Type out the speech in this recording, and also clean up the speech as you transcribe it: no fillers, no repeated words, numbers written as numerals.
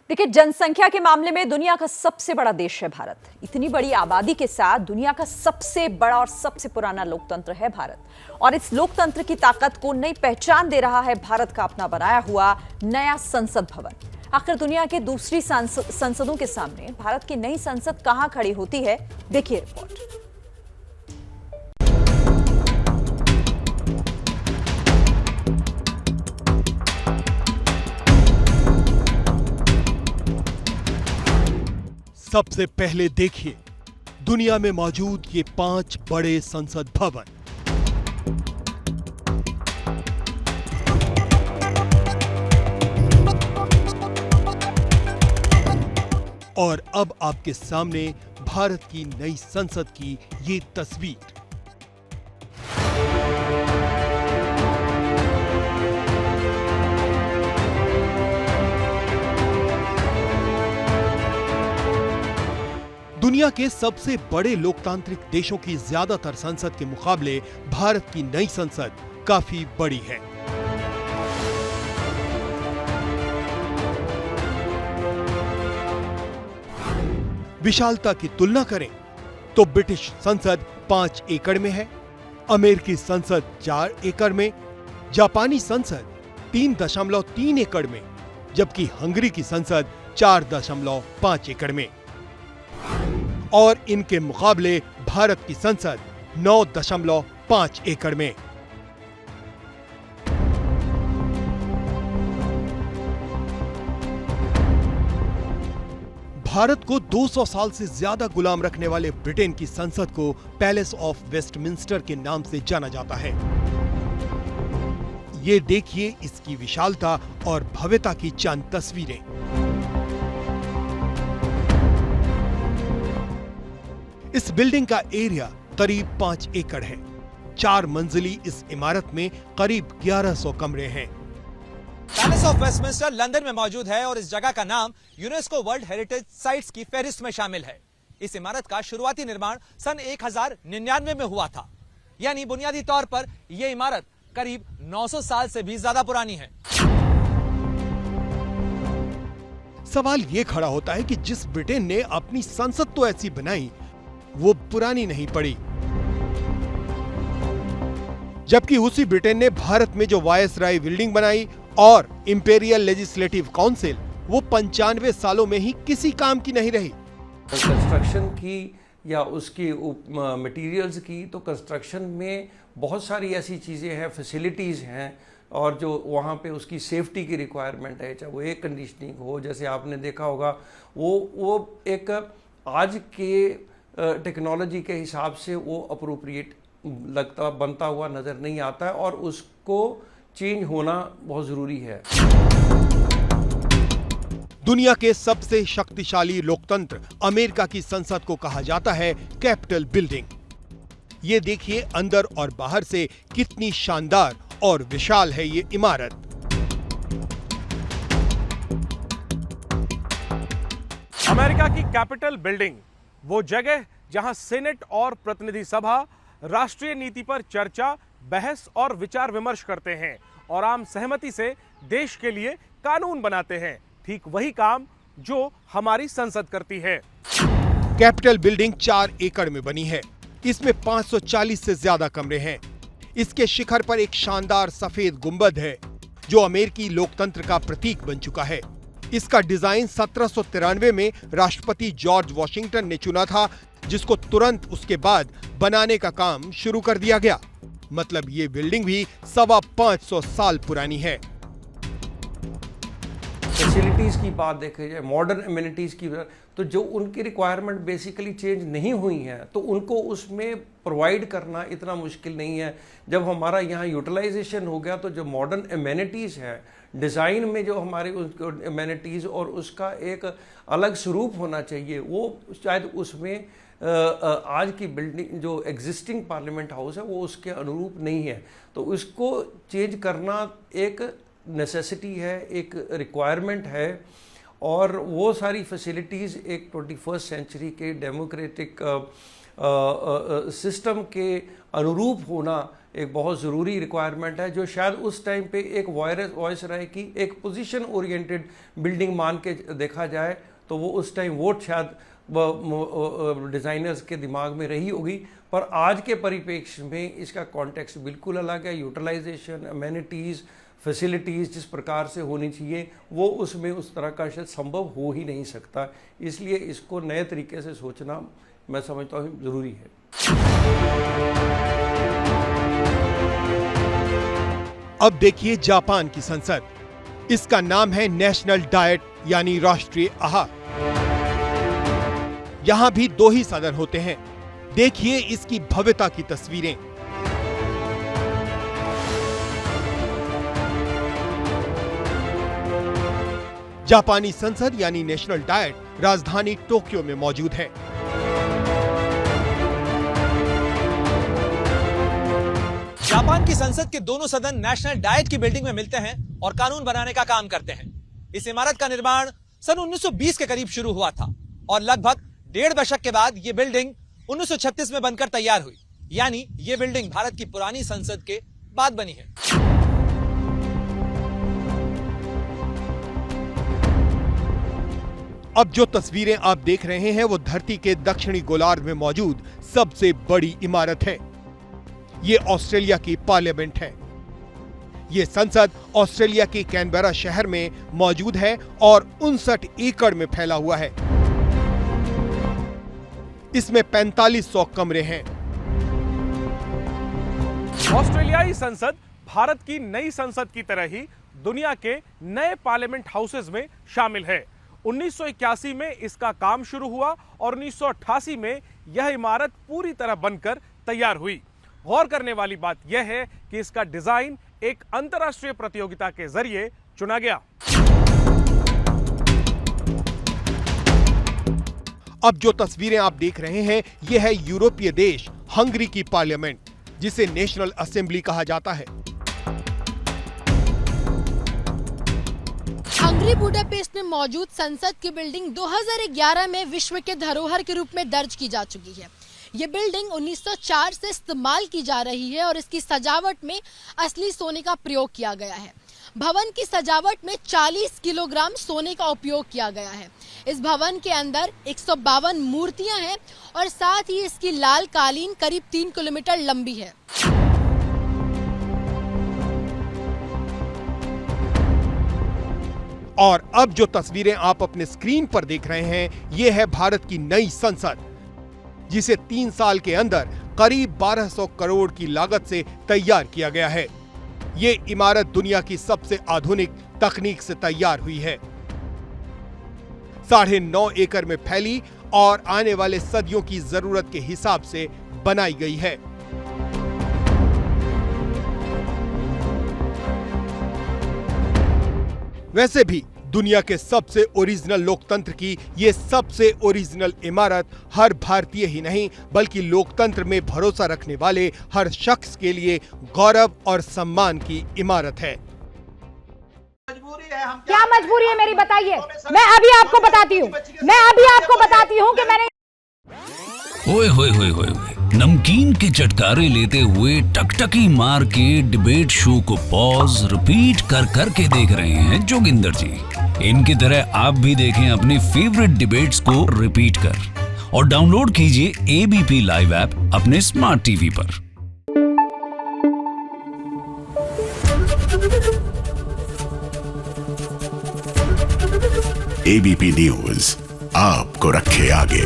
देखिए, जनसंख्या के मामले में दुनिया का सबसे बड़ा देश है भारत। इतनी बड़ी आबादी के साथ दुनिया का सबसे बड़ा और सबसे पुराना लोकतंत्र है भारत। और इस लोकतंत्र की ताकत को नई पहचान दे रहा है भारत का अपना बनाया हुआ नया संसद भवन। आखिर दुनिया के दूसरी संसदों के सामने भारत की नई संसद कहां खड़ी होती है, देखिए रिपोर्ट। सबसे पहले देखिए दुनिया में मौजूद ये 5 बड़े संसद भवन। और अब आपके सामने भारत की नई संसद की ये तस्वीर। दुनिया के सबसे बड़े लोकतांत्रिक देशों की ज्यादातर संसद के मुकाबले भारत की नई संसद काफी बड़ी है। विशालता की तुलना करें तो ब्रिटिश संसद 5 एकड़ में है, अमेरिकी संसद 4 एकड़ में, जापानी संसद 3.3 एकड़ में, जबकि हंगरी की संसद 4.5 एकड़ में। और इनके मुकाबले भारत की संसद 9.5 एकड़ में। भारत को 200 साल से ज्यादा गुलाम रखने वाले ब्रिटेन की संसद को पैलेस ऑफ वेस्टमिंस्टर के नाम से जाना जाता है। ये देखिए इसकी विशालता और भव्यता की चंद तस्वीरें। इस बिल्डिंग का एरिया करीब 5 एकड़ है। 4 मंजिली इस इमारत में करीब 1100 कमरे हैं। पैलेस ऑफ वेस्टमिंस्टर लंदन में मौजूद है और इस जगह का नाम यूनेस्को वर्ल्ड हेरिटेज साइट्स की फहरिस्त में शामिल है। इस इमारत का शुरुआती निर्माण सन 1099 में हुआ था, यानी बुनियादी तौर पर यह इमारत करीब 900 साल से भी ज्यादा पुरानी है। सवाल यह खड़ा होता है कि जिस ब्रिटेन ने अपनी संसद तो ऐसी बनाई, वो पुरानी नहीं पड़ी, जबकि उसी ब्रिटेन ने भारत में जो वायसराय बिल्डिंग बनाई और इंपीरियल लेजिस्लेटिव काउंसिल, वो 95 सालों में ही किसी काम की नहीं रही। कंस्ट्रक्शन की या उसकी मटेरियल्स की, तो कंस्ट्रक्शन में बहुत सारी ऐसी चीज़ें हैं, फैसिलिटीज़ हैं, और जो वहाँ पे उसकी सेफ्टी की रिक्वायरमेंट है, चाहे वो एयर कंडीशनिंग हो, जैसे आपने देखा होगा, वो एक आज के टेक्नोलॉजी के हिसाब से वो अप्रोप्रिएट बनता हुआ नज़र नहीं आता है, और उसको चेंज होना बहुत ज़रूरी है। दुनिया के सबसे शक्तिशाली लोकतंत्र अमेरिका की संसद को कहा जाता है कैपिटल बिल्डिंग। ये देखिए अंदर और बाहर से कितनी शानदार और विशाल है ये इमारत। अमेरिका की कैपिटल बिल्डिंग वो जगह जहां सेनेट और प्रतिनिधि सभा राष्ट्रीय नीति पर चर्चा, बहस और विचार विमर्श करते हैं और आम सहमति से देश के लिए कानून बनाते हैं। ठीक वही काम जो हमारी संसद करती है। कैपिटल बिल्डिंग 4 एकड़ में बनी है। इसमें 540 से ज्यादा कमरे हैं। इसके शिखर पर एक शानदार सफेद गुंबद है जो अमेरिकी लोकतंत्र का प्रतीक बन चुका है। इसका डिजाइन 1793 में राष्ट्रपति जॉर्ज वॉशिंगटन ने चुना था, जिसको तुरंत उसके बाद बनाने का काम शुरू कर दिया गया। मतलब ये बिल्डिंग भी 525 साल पुरानी है। फैसिलिटीज़ की बात देखी जाए, मॉडर्न एमिनिटीज़ की, तो जो उनकी रिक्वायरमेंट बेसिकली चेंज नहीं हुई हैं, तो उनको उसमें प्रोवाइड करना इतना मुश्किल नहीं है। जब हमारा यहाँ यूटिलाइजेशन हो गया, तो जो मॉडर्न एमिनिटीज़ है, डिज़ाइन में जो हमारे एमिनिटीज़ और उसका एक अलग स्वरूप होना चाहिए, वो शायद उसमें आज की बिल्डिंग जो एग्जिस्टिंग पार्लियामेंट हाउस है वो उसके अनुरूप नहीं है। तो उसको चेंज करना एक नेसेसिटी है, एक रिक्वायरमेंट है, और वो सारी फैसिलिटीज़ एक 21st सेंचुरी के डेमोक्रेटिक सिस्टम के अनुरूप होना एक बहुत ज़रूरी रिक्वायरमेंट है, जो शायद उस टाइम पे एक वॉइस रहे कि एक पोजीशन ओरिएंटेड बिल्डिंग मान के देखा जाए, तो वो उस टाइम वो शायद डिज़ाइनर्स के दिमाग में रही होगी। पर आज के परिप्रेक्ष्य में इसका कॉन्टेक्स्ट बिल्कुल अलग है। यूटिलाइजेशन, अमेनिटीज़, फैसिलिटीज़ जिस प्रकार से होनी चाहिए वो उसमें उस तरह का शायद संभव हो ही नहीं सकता। इसलिए इसको नए तरीके से सोचना मैं समझता हूँ ज़रूरी है। अब देखिए जापान की संसद। इसका नाम है नेशनल डाइट यानी राष्ट्रीय आहार। यहां भी 2 ही सदन होते हैं। देखिए इसकी भव्यता की तस्वीरें। जापानी संसद यानी नेशनल डाइट राजधानी टोक्यो में मौजूद है। जापान की संसद के दोनों सदन नेशनल डाइट की बिल्डिंग में मिलते हैं और कानून बनाने का काम करते हैं। इस इमारत का निर्माण सन 1920 के करीब शुरू हुआ था और लगभग 1.5 दशक के बाद यह बिल्डिंग 1936 में बनकर तैयार हुई। यानी यह बिल्डिंग भारत की पुरानी संसद के बाद बनी है। अब जो तस्वीरें आप देख रहे हैं वो धरती के दक्षिणी गोलार्ध में मौजूद सबसे बड़ी इमारत है। ये ऑस्ट्रेलिया की पार्लियामेंट है। ये संसद ऑस्ट्रेलिया के कैनबरा शहर में मौजूद है और 59 एकड़ में फैला हुआ है। इसमें 4500 कमरे हैं। ऑस्ट्रेलियाई संसद भारत की नई संसद की तरह ही दुनिया के नए पार्लियामेंट हाउसेज में शामिल है। 1981 में इसका काम शुरू हुआ और 1988 में यह इमारत पूरी तरह बनकर तैयार हुई। गौर करने वाली बात यह है कि इसका डिजाइन एक अंतर्राष्ट्रीय प्रतियोगिता के जरिए चुना गया। अब जो तस्वीरें आप देख रहे हैं यह है यूरोपीय देश हंगरी की पार्लियामेंट, जिसे नेशनल असेंबली कहा जाता है। हंगरी बुडापेस्ट में मौजूद संसद की बिल्डिंग 2011 में विश्व के धरोहर के रूप में दर्ज की जा चुकी है। ये बिल्डिंग 1904 से इस्तेमाल की जा रही है और इसकी सजावट में असली सोने का प्रयोग किया गया है। भवन की सजावट में 40 किलोग्राम सोने का उपयोग किया गया है। इस भवन के अंदर 152 मूर्तियां हैं और साथ ही इसकी लाल कालीन करीब 3 किलोमीटर लंबी है। और अब जो तस्वीरें आप अपने स्क्रीन पर देख रहे हैं ये है भारत की नई संसद, जिसे 3 साल के अंदर करीब 1200 करोड़ की लागत से तैयार किया गया है। ये इमारत दुनिया की सबसे आधुनिक तकनीक से तैयार हुई है। 9.5 एकड़ में फैली और आने वाले सदियों की जरूरत के हिसाब से बनाई गई है। वैसे भी दुनिया के सबसे ओरिजिनल लोकतंत्र की ये सबसे ओरिजिनल इमारत हर भारतीय ही नहीं बल्कि लोकतंत्र में भरोसा रखने वाले हर शख्स के लिए गौरव और सम्मान की इमारत है। क्या मजबूरी है मेरी बताइए। मैं अभी आपको बताती हूँ कि मैंने ओए होए होए होए नमकीन के चटकारे लेते हुए टकटकी मार के डिबेट शो को पॉज रिपीट कर कर के देख रहे हैं जोगिंदर जी। इनकी तरह आप भी देखें अपनी फेवरेट डिबेट्स को रिपीट कर और डाउनलोड कीजिए एबीपी लाइव ऐप अपने स्मार्ट टीवी पर। एबीपी न्यूज आपको रखे आगे।